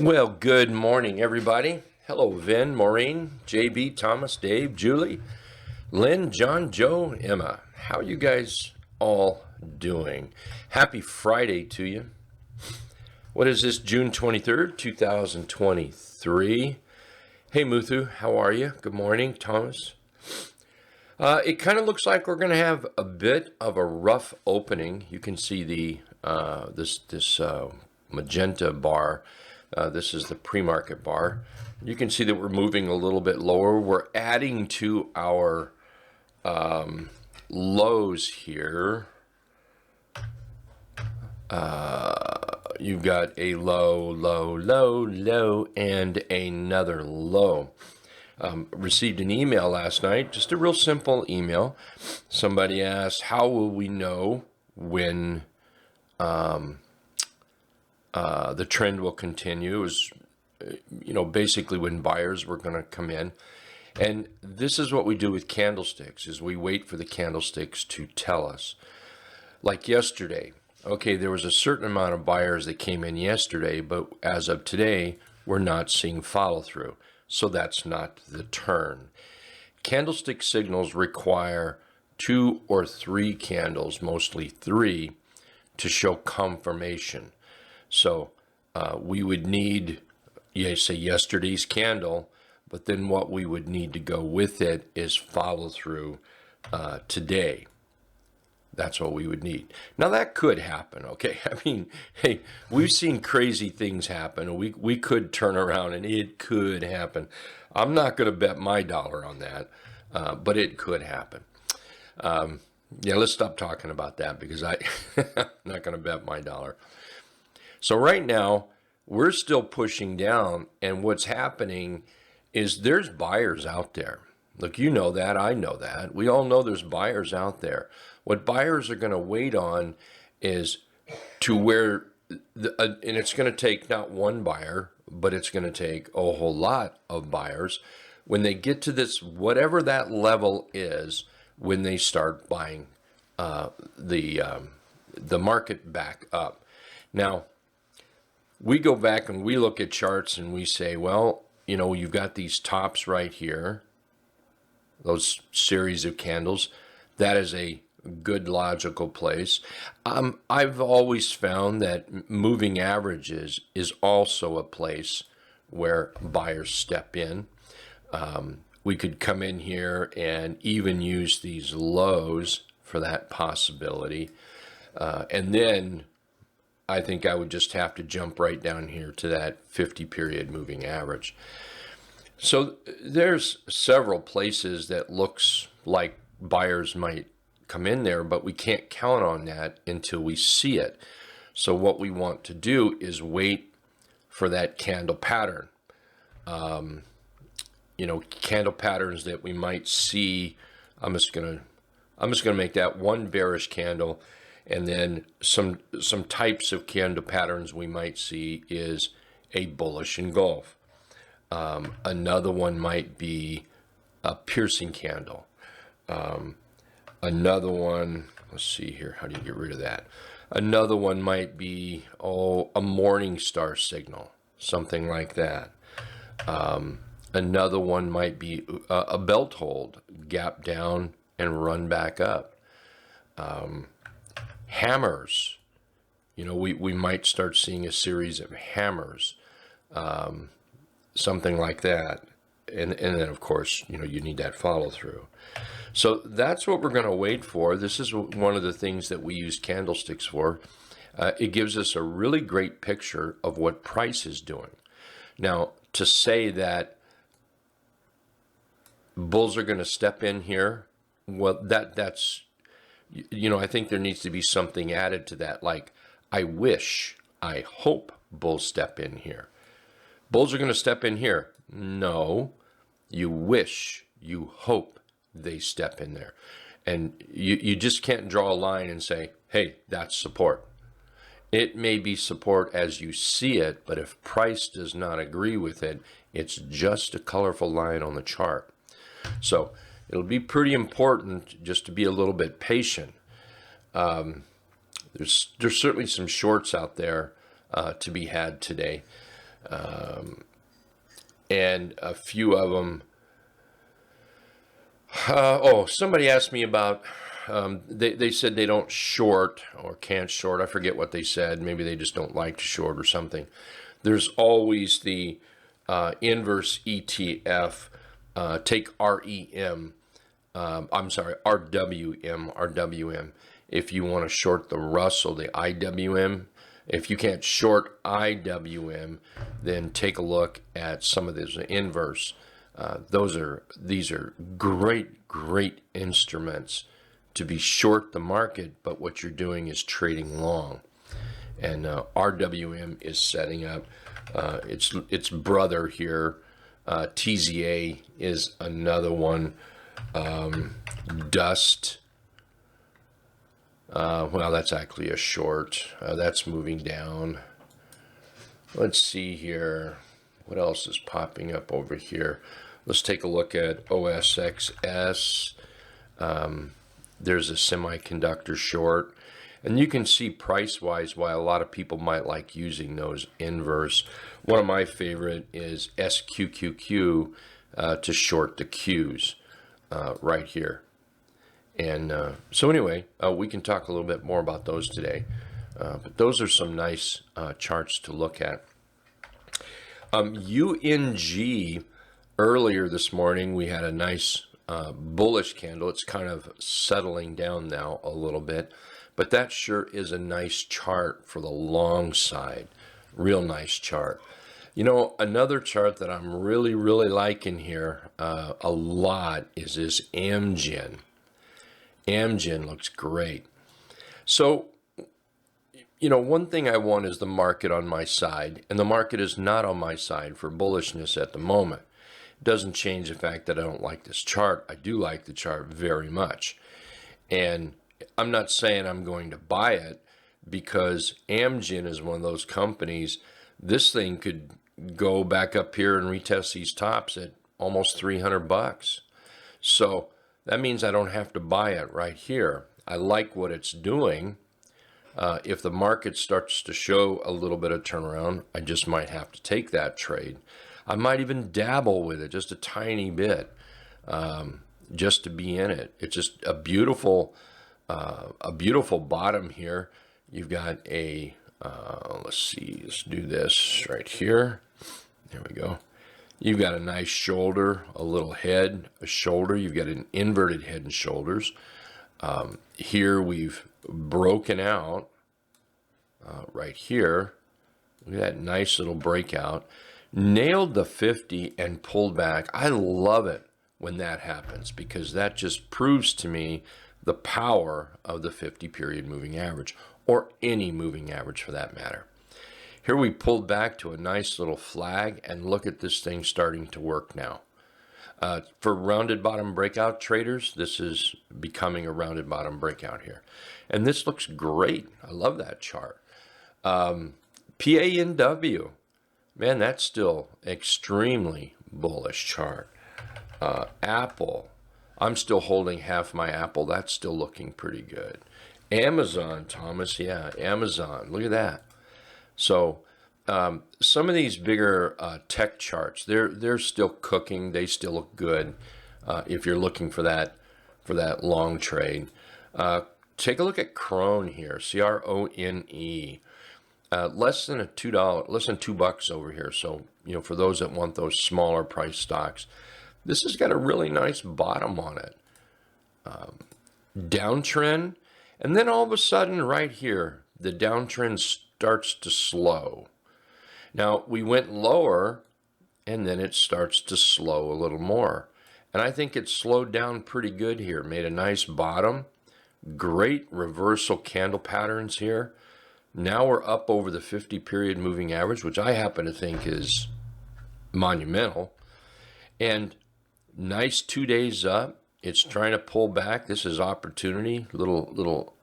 Well, good morning, everybody. Hello, Vin, Maureen, JB, Thomas, Dave, Julie, Lynn, John, Joe, Emma. How are you guys all doing? Happy Friday to you. What is this, June 23rd, 2023? Hey, Muthu, how are you? Good morning, Thomas. It kind of looks like we're going to have a bit of a rough opening. You can see the this magenta bar. This is the pre-market bar. You can see that we're moving a little bit lower. We're adding to our lows here. You've got a low, low, low, low, and another low. Received an email last night, just a real simple email. Somebody asked, how will we know when the trend will continue? It was, basically when buyers were going to come in. And this is what we do with candlesticks, is we wait for the candlesticks to tell us. Like yesterday, okay, there was a certain amount of buyers that came in yesterday, but as of today, we're not seeing follow through. So that's not the turn. Candlestick signals require 2 or 3 candles, mostly 3, to show confirmation. So we would need, say, yesterday's candle, but then what we would need to go with it is follow through today. That's what we would need. Now that could happen, okay? I mean, hey, we've seen crazy things happen. We could turn around and it could happen. I'm not going to bet my dollar on that, but it could happen. Let's stop talking about that because I'm not going to bet my dollar. So right now, we're still pushing down, and what's happening is there's buyers out there. Look, you know that, I know that. We all know there's buyers out there. What buyers are going to wait on is to where, and it's going to take not one buyer, but it's going to take a whole lot of buyers. When they get to this, whatever that level is, when they start buying the market back up. Now, we go back and we look at charts and we say, well, you've got these tops right here, those series of candles. That is a good logical place. I've always found that moving averages is also a place where buyers step in. We could come in here and even use these lows for that possibility. And then I think I would just have to jump right down here to that 50 period moving average. So there's several places that looks like buyers might come in there, but we can't count on that until we see it. So what we want to do is wait for that candle pattern. Candle patterns that we might see. I'm just gonna make that one bearish candle. And then some types of candle patterns we might see is a bullish engulf. Another one might be a piercing candle. Another one, let's see here, how do you get rid of that? Another one might be, a morning star signal, something like that. Another one might be a belt hold, gap down and run back up. Hammers, we might start seeing a series of hammers, something like that. And then, of course, you need that follow through. So that's what we're going to wait for. This is one of the things that we use candlesticks for. It gives us a really great picture of what price is doing. Now, to say that bulls are going to step in here, well, that's I think there needs to be something added to that. Like, I hope bulls step in here. Bulls are going to step in here. No, you wish, you hope they step in there. And you just can't draw a line and say, hey, that's support. It may be support as you see it, but if price does not agree with it, it's just a colorful line on the chart. So it'll be pretty important just to be a little bit patient. There's certainly some shorts out there to be had today. And a few of them. Oh, somebody asked me about. They said they don't short or can't short. I forget what they said. Maybe they just don't like to short or something. There's always the inverse ETF. Take REM. I'm sorry, RWM. If you want to short the Russell, the IWM. If you can't short IWM, then take a look at some of those inverse. These are great instruments to be short the market, but what you're doing is trading long. And RWM is setting up its brother here. TZA is another one. Dust. Well, that's actually a short. That's moving down. Let's see here. What else is popping up over here? Let's take a look at OSXS. There's a semiconductor short. And you can see price-wise why a lot of people might like using those inverse. One of my favorite is SQQQ to short the Qs right here. And so anyway, we can talk a little bit more about those today. But those are some nice charts to look at. UNG, earlier this morning, we had a nice bullish candle. It's kind of settling down now a little bit. But that sure is a nice chart for the long side. Real nice chart. You know, another chart that I'm really liking here a lot is this Amgen. Amgen looks great. So, you know, one thing I want is the market on my side, and the market is not on my side for bullishness at the moment. It doesn't change the fact that I don't like this chart. I do like the chart very much. And I'm not saying I'm going to buy it, because Amgen is one of those companies. This thing could go back up here and retest these tops at almost $300. So that means I don't have to buy it right here. I like what it's doing. If the market starts to show a little bit of turnaround, I just might have to take that trade. I might even dabble with it just a tiny bit, just to be in it. It's just a beautiful bottom here. You've got a, let's see, let's do this right here. There we go. You've got a nice shoulder, a little head, a shoulder. You've got an inverted head and shoulders. Here we've broken out right here. Look at that nice little breakout. Nailed the 50 and pulled back. I love it when that happens, because that just proves to me the power of the 50-period moving average, or any moving average for that matter. Here we pulled back to a nice little flag, and look at this thing starting to work now. For rounded bottom breakout traders, this is becoming a rounded bottom breakout here. And this looks great. I love that chart. PANW, man, that's still extremely bullish chart. Apple, I'm still holding half my Apple. That's still looking pretty good. Amazon, Thomas, yeah, Amazon, look at that. So some of these bigger tech charts, they're still cooking. They still look good if you're looking for that long trade. Take a look at Crone here, CRONE. Less than $2 over here. So, you know, for those that want those smaller price stocks, this has got a really nice bottom on it. Downtrend, and then all of a sudden right here, the downtrend starts to slow. Now, we went lower, and then it starts to slow a little more. And I think it slowed down pretty good here. Made a nice bottom. Great reversal candle patterns here. Now we're up over the 50-period moving average, which I happen to think is monumental. And nice 2 days up. It's trying to pull back. This is opportunity, little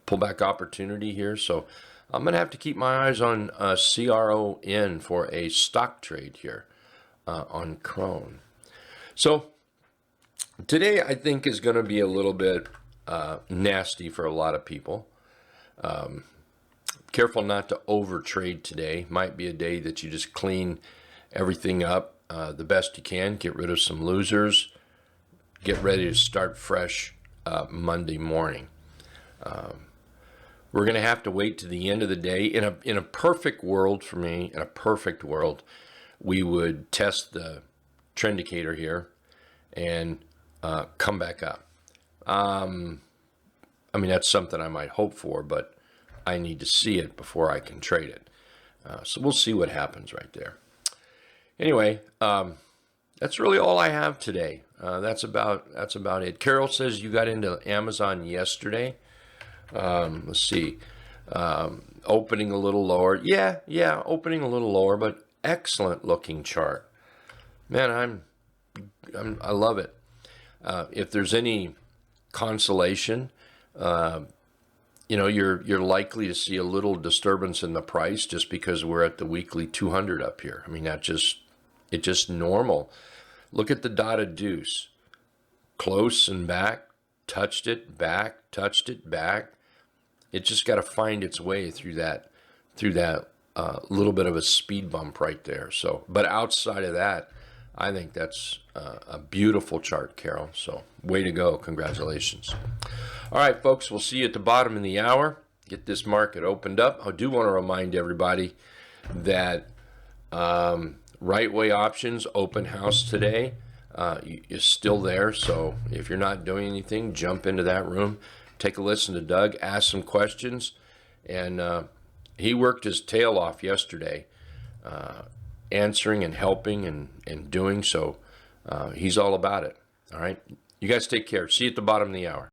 pullback opportunity here. So I'm going to have to keep my eyes on CRON for a stock trade here on Crone. So today I think is going to be a little bit nasty for a lot of people. Careful not to over trade today. Might be a day that you just clean everything up the best you can. Get rid of some losers. Get ready to start fresh Monday morning. We're going to have to wait to the end of the day. In a perfect world for me, in a perfect world, we would test the trend indicator here and come back up. I mean, that's something I might hope for, but I need to see it before I can trade it. So we'll see what happens right there. Anyway, that's really all I have today. That's about it. Carol says you got into Amazon yesterday. Let's see. Opening a little lower. Yeah, opening a little lower, but excellent looking chart. Man, I love it. If there's any consolation, you're likely to see a little disturbance in the price just because we're at the weekly 200 up here. I mean, it's just normal. Look at the dotted deuce. Close and back, touched it, back, touched it, back. It just got to find its way through that little bit of a speed bump right there. So, but outside of that, I think that's a beautiful chart, Carol. So, way to go. Congratulations. All right, folks, we'll see you at the bottom of the hour. Get this market opened up. I do want to remind everybody that Right Way Options open house today is still there. So if you're not doing anything, jump into that room. Take a listen to Doug, ask some questions. And he worked his tail off yesterday answering and helping and doing so. He's all about it. All right. You guys take care. See you at the bottom of the hour.